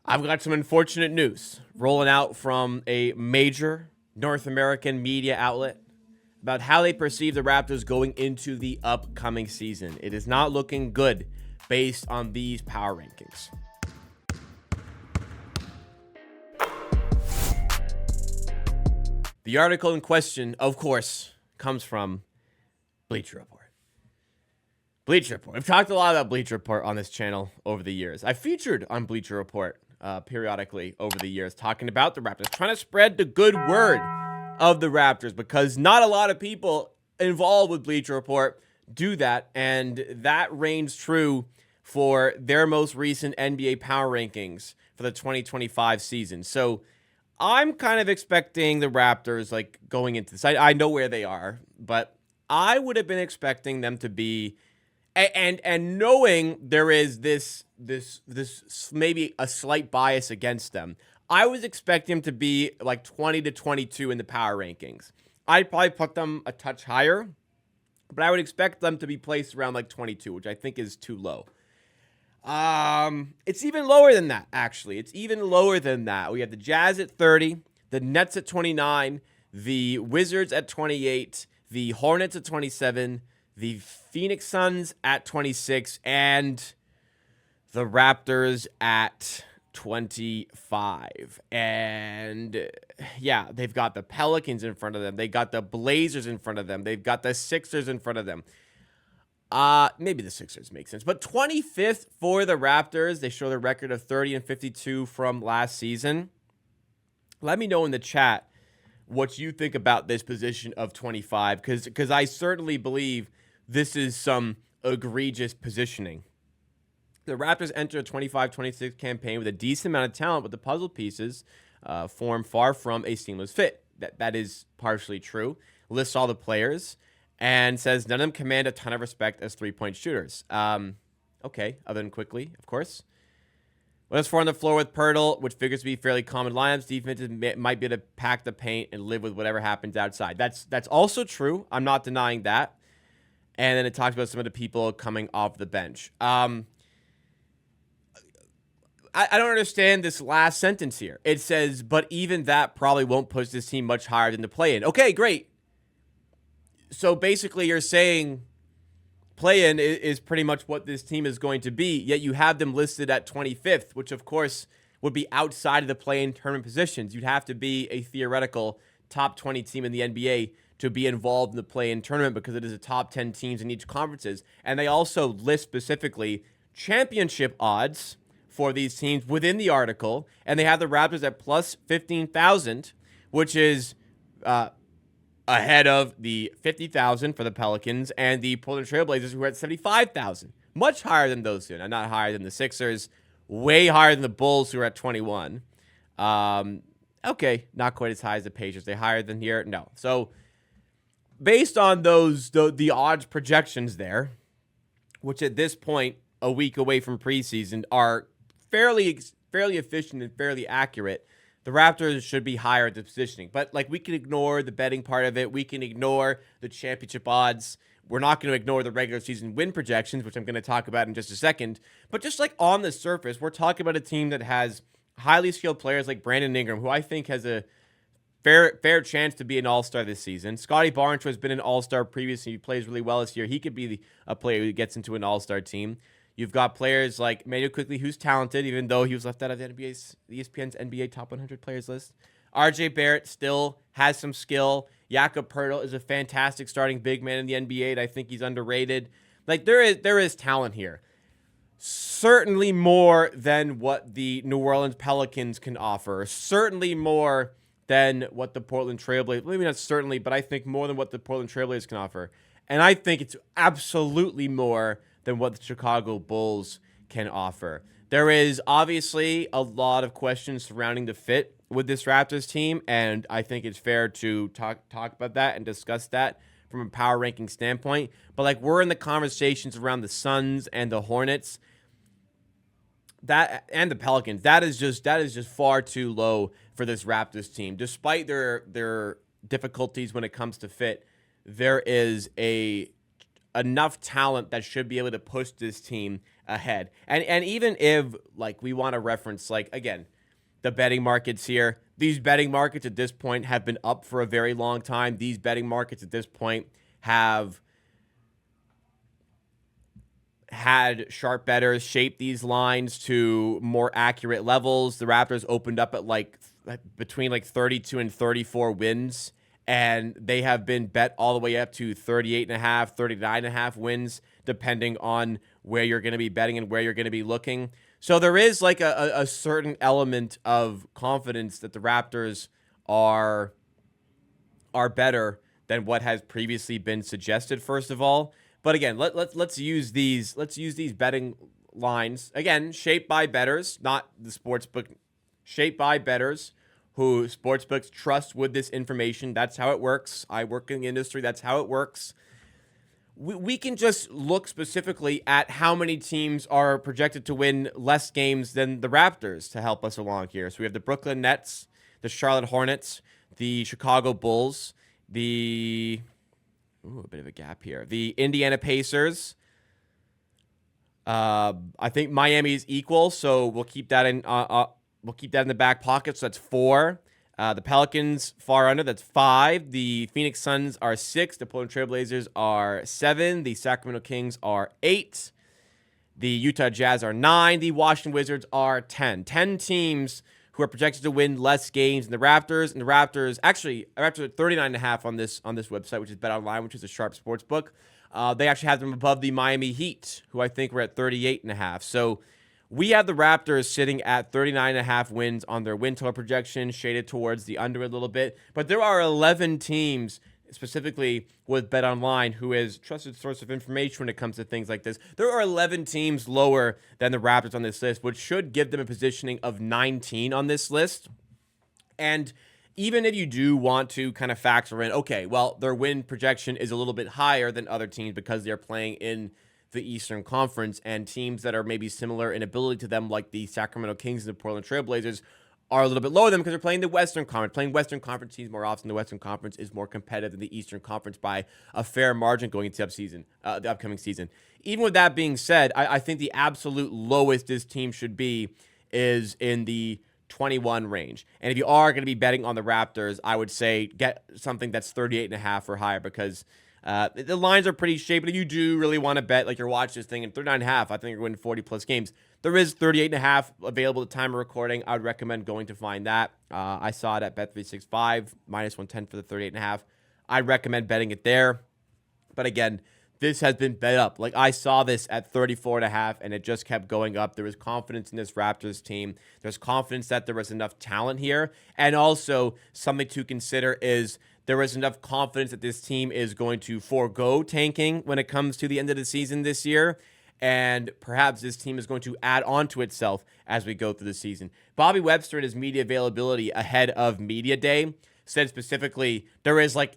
I've got some unfortunate news rolling out from a major North American media outlet about how they perceive the Raptors going into the upcoming season. It is not looking good based on these power rankings. The article in question, of course, comes from Bleacher Report. Bleacher Report. We've talked a lot about Bleacher Report on this channel over the years. I've featured on Bleacher Report periodically over the years, talking about the Raptors, trying to spread the good word of the Raptors, because not a lot of people involved with Bleacher Report do that, and that reigns true for their most recent NBA power rankings for the 2025 season. So I'm kind of expecting the Raptors, like, going into this. I know where they are, but I would have been expecting them to be, and knowing there is this maybe a slight bias against them, I was expecting them to be like 20 to 22 in the power rankings. I'd probably put them a touch higher, but I would expect them to be placed around like 22, which I think is too low. It's even lower than that, actually. It's even lower than that. We have the Jazz at 30, the Nets at 29, the Wizards at 28, the Hornets at 27, the Phoenix Suns at 26, and the Raptors at 25. And yeah, they've got the Pelicans in front of them. They got the Blazers in front of them. They've got the Sixers in front of them. Maybe the Sixers make sense, but 25th for the Raptors. They show their record of 30 and 52 from last season. Let me know in the chat what you think about this position of 25, because I certainly believe this is some egregious positioning. The Raptors enter a 25-26 campaign with a decent amount of talent, but the puzzle pieces form far from a seamless fit. That is partially true. Lists all the players and says none of them command a ton of respect as three-point shooters. Okay, other than quickly, of course. Let's four on the floor with Pirtle, which figures to be fairly common lineups. Defenses might be able to pack the paint and live with whatever happens outside. That's also true. I'm not denying that. And then it talks about some of the people coming off the bench. I don't understand this last sentence here. It says, but even that probably won't push this team much higher than the play-in. Okay, great. So basically you're saying play-in is pretty much what this team is going to be, yet you have them listed at 25th, which of course would be outside of the play-in tournament positions. You'd have to be a theoretical top 20 team in the NBA to be involved in the play-in tournament, because it is a top 10 teams in each conferences. And they also list specifically championship odds for these teams within the article, and they have the Raptors at plus 15,000, which is ahead of the 50,000 for the Pelicans and the Portland Trailblazers, who are at 75,000. Much higher than those two. Now, not higher than the Sixers, way higher than the Bulls, who are at 21. Okay, not quite as high as the Pacers. They higher than here? No. So based on those, the odds projections there, which at this point, a week away from preseason, are fairly efficient and fairly accurate, the Raptors should be higher at the positioning. But like, we can ignore the betting part of it. We can ignore the championship odds. We're not going to ignore the regular season win projections, which I'm going to talk about in just a second. But just like on the surface, we're talking about a team that has highly skilled players like Brandon Ingram, who I think has a fair chance to be an all-star this season. Scotty Barnes, who has been an all-star previously, he plays really well this year. He could be a player who gets into an all-star team. You've got players like Manuel Quickly, who's talented, even though he was left out of the ESPN's NBA top 100 players list. RJ Barrett still has some skill. Jakob Poeltl is a fantastic starting big man in the NBA, and I think he's underrated. Like, there is talent here. Certainly more than what the New Orleans Pelicans can offer. Certainly more than what the Portland Trailblazers, maybe not certainly, but I think more than what the Portland Trailblazers can offer. And I think it's absolutely more than what the Chicago Bulls can offer. There is obviously a lot of questions surrounding the fit with this Raptors team, and I think it's fair to talk about that and discuss that from a power ranking standpoint. But like, we're in the conversations around the Suns and the Hornets, that and the Pelicans. That is just far too low for this Raptors team. Despite their difficulties when it comes to fit, there is a enough talent that should be able to push this team ahead. And even if, like, we want to reference, like, again, the betting markets here, these betting markets at this point have been up for a very long time. These betting markets at this point have had sharp bettors shape these lines to more accurate levels. The Raptors opened up at between 32 and 34 wins, and they have been bet all the way up to 38.5, 39.5 wins, depending on where you're going to be betting and where you're going to be looking. So there is like a certain element of confidence that the Raptors are better than what has previously been suggested, first of all. But again, let's use these betting lines, again, shaped by bettors, not the sportsbook, shaped by bettors who sportsbooks trust with this information. That's how it works. I work in the industry. That's how it works. We can just look specifically at how many teams are projected to win less games than the Raptors to help us along here. So we have the Brooklyn Nets, the Charlotte Hornets, the Chicago Bulls, a bit of a gap here, the Indiana Pacers. I think Miami is equal, so we'll keep that in the back pocket. So that's 4. The Pelicans far under, that's 5. The Phoenix Suns are 6. The Portland Trail Blazers are 7. The Sacramento Kings are 8. The Utah Jazz are 9. The Washington Wizards are 10. 10 teams who are projected to win less games than the Raptors. And the Raptors are 39.5 on this website, which is BetOnline, which is a sharp sports book. They actually have them above the Miami Heat, who I think were at 38.5. So we have the Raptors sitting at 39.5 wins on their win total projection, shaded towards the under a little bit. But there are 11 teams, specifically with BetOnline, who is a trusted source of information when it comes to things like this. There are 11 teams lower than the Raptors on this list, which should give them a positioning of 19 on this list. And even if you do want to kind of factor in, okay, well, their win projection is a little bit higher than other teams because they're playing in the Eastern Conference, and teams that are maybe similar in ability to them, like the Sacramento Kings and the Portland Trail Blazers, are a little bit lower than them because they're playing the Western Conference. Playing Western Conference teams more often. The Western Conference is more competitive than the Eastern Conference by a fair margin going into the upcoming season. Even with that being said, I think the absolute lowest this team should be is in the 21 range. And if you are going to be betting on the Raptors, I would say get something that's 38.5 or higher, because the lines are pretty shaped. But if you do really want to bet, like you're watching this thing in 39.5, I think you're winning 40 plus games. There is 38.5 available at the time of recording. I would recommend going to find that. I saw it at Bet365, minus 110 for the 38.5. I'd recommend betting it there. But again, this has been bet up. Like, I saw this at 34.5, and it just kept going up. There was confidence in this Raptors team. There's confidence that there was enough talent here. And also, something to consider is there was enough confidence that this team is going to forego tanking when it comes to the end of the season this year. And perhaps this team is going to add on to itself as we go through the season. Bobby Webster, in his media availability ahead of Media Day, said specifically there is I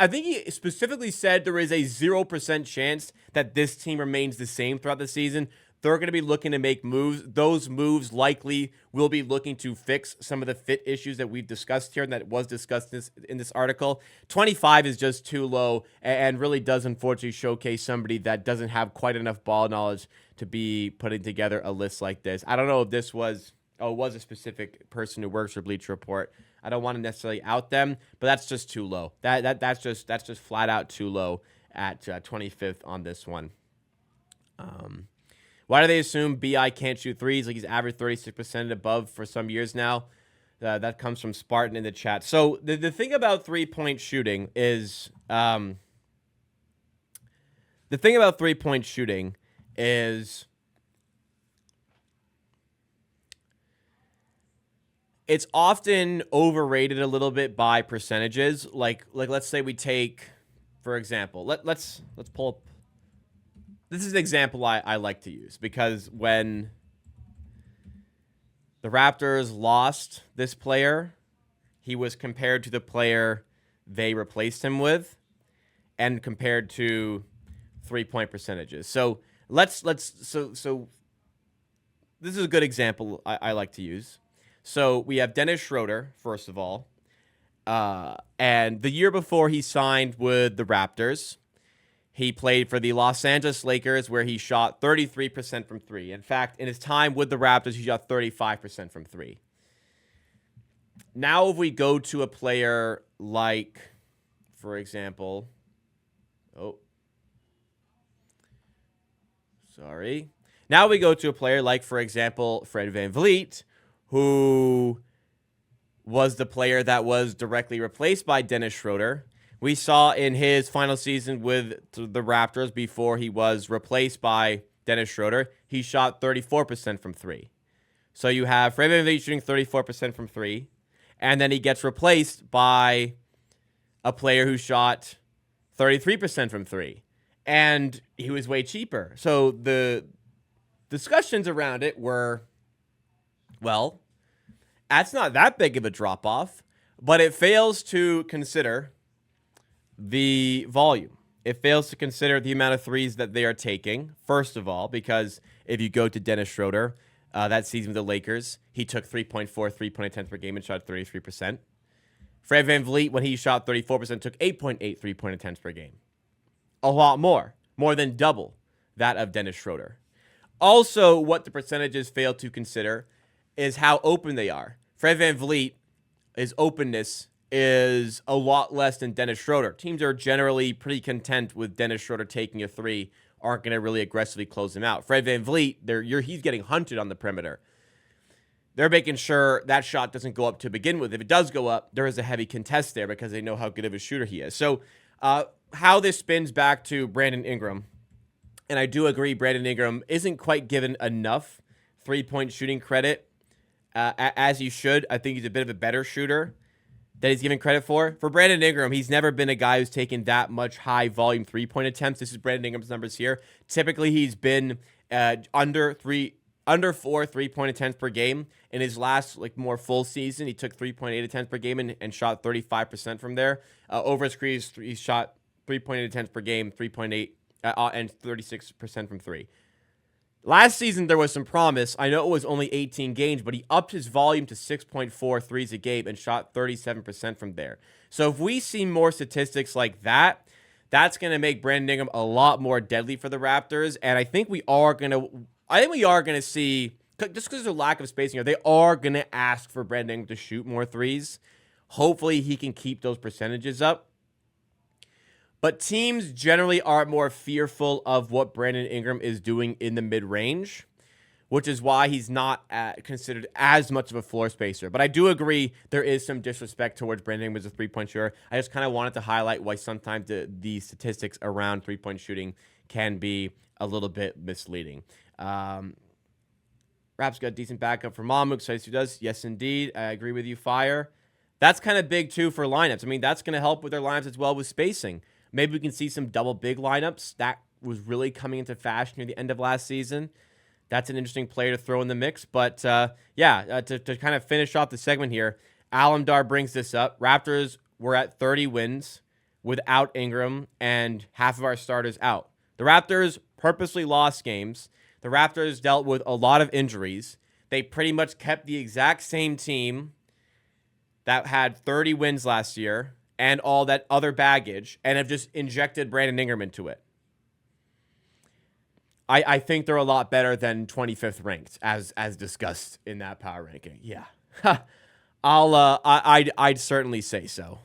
think he specifically said there is a 0% chance that this team remains the same throughout the season. They're going to be looking to make moves. Those moves likely will be looking to fix some of the fit issues that we've discussed here and that was discussed in this article. 25 is just too low and really does unfortunately showcase somebody that doesn't have quite enough ball knowledge to be putting together a list like this. I don't know if this was a specific person who works for Bleacher Report. I don't want to necessarily out them, but that's just too low. That's just flat out too low at 25th on this one. Why do they assume BI can't shoot threes? Like, he's averaged 36% and above for some years now. That comes from Spartan in the chat. So the thing about three-point shooting is it's often overrated a little bit by percentages. Like let's say we take, for example, let's pull up. This is an example I like to use, because when the Raptors lost this player, he was compared to the player they replaced him with and compared to three-point percentages. So so this is a good example I like to use. So we have Dennis Schroeder, first of all. And the year before he signed with the Raptors, He played for the Los Angeles Lakers, where he shot 33% from three. In fact, in his time with the Raptors, he shot 35% from three. Now, if we go to a player like, for example, Now we go to a player like, for example, Fred VanVleet, who was the player that was directly replaced by Dennis Schroeder. We saw in his final season with the Raptors before he was replaced by Dennis Schroeder, he shot 34% from three. So you have Fred VanVleet shooting 34% from three, and then he gets replaced by a player who shot 33% from three, and he was way cheaper. So the discussions around it were, well, that's not that big of a drop-off, but it fails to consider the volume. It fails to consider the amount of threes that they are taking, first of all, because if you go to Dennis Schroeder, that season with the Lakers, he took 3.4 three-point attempts per game and shot 33%. Fred VanVleet, when he shot 34%, took 8.8 three-point attempts per game. A lot more than double that of Dennis Schroeder. Also, what the percentages fail to consider is how open they are. Fred VanVleet, his openness is a lot less than Dennis Schroeder. Teams are generally pretty content with Dennis Schroeder taking a three, aren't going to really aggressively close him out. Fred VanVleet, he's getting hunted on the perimeter. They're making sure that shot doesn't go up to begin with. If it does go up, there is a heavy contest there because they know how good of a shooter he is. So how this spins back to Brandon Ingram, and I do agree Brandon Ingram isn't quite given enough three-point shooting credit as he should. I think he's a bit of a better shooter that he's given credit for. For Brandon Ingram, he's never been a guy who's taken that much high-volume three-point attempts. This is Brandon Ingram's numbers here. Typically, he's been under 4 three-point attempts per game. In his last more full season, he took 3.8 attempts per game and shot 35% from there. Over his career, he shot 3.8 attempts per game, 3.8, and 36% from three. Last season, there was some promise. I know it was only 18 games, but he upped his volume to 6.4 threes a game and shot 37% from there. So if we see more statistics like that, that's going to make Brandon Ingram a lot more deadly for the Raptors. And I think we are going to see, just because of the lack of spacing here, they are going to ask for Brandon Ingram to shoot more threes. Hopefully he can keep those percentages up. But teams generally are more fearful of what Brandon Ingram is doing in the mid-range, which is why he's not considered as much of a floor spacer. But I do agree there is some disrespect towards Brandon Ingram as a three-point shooter. I just kind of wanted to highlight why sometimes the statistics around three-point shooting can be a little bit misleading. Raps got decent backup for Mamuk, so he does. Yes, indeed. I agree with you, Fire. That's kind of big, too, for lineups. I mean, that's going to help with their lineups as well with spacing. Maybe we can see some double big lineups. That was really coming into fashion near the end of last season. That's an interesting player to throw in the mix. But, to kind of finish off the segment here, Alamdar brings this up. Raptors were at 30 wins without Ingram and half of our starters out. The Raptors purposely lost games. The Raptors dealt with a lot of injuries. They pretty much kept the exact same team that had 30 wins last year and all that other baggage, and have just injected Brandon Ingram into it. I think they're a lot better than 25th ranked, as discussed in that power ranking. Yeah, I'd certainly say so.